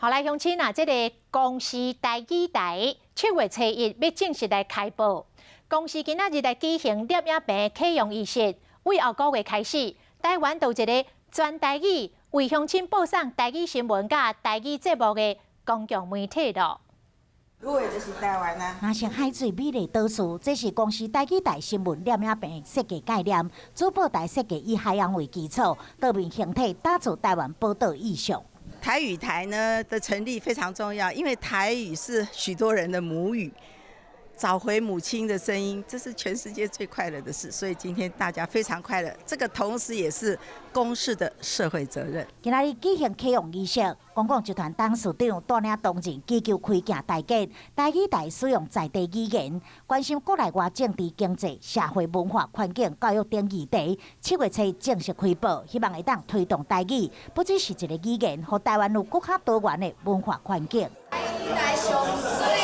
好来，乡亲啊，这个公视台语台7月初1要正式来开播。公视今仔日来举行摄影棚启用仪式，为后个月开始，台湾有一个全台语为乡亲报送台语新闻甲台语节目的公共媒体咯。有的就是台湾啊。那像海水美丽岛屿，这是公司台语台新闻摄影棚设计概念，主播台设计以海洋为基础，多面形体打造台湾报道意象。台语台呢的成立非常重要，因为台语是许多人的母语，找回母亲的声音，这是全世界最快乐的事。所以今天大家非常快乐，这个同时也是公视的社会责任。今仔日举行启用仪式，公共集团董事长带领同仁祈求开镜大吉，台语台使用在地语言，关心国内外政治、经济、社会、文化、环境、教育等议题。7月初正式开播，希望会当推动台语，不只是一个语言，和台湾有更加多元的文化环境。台语台上水。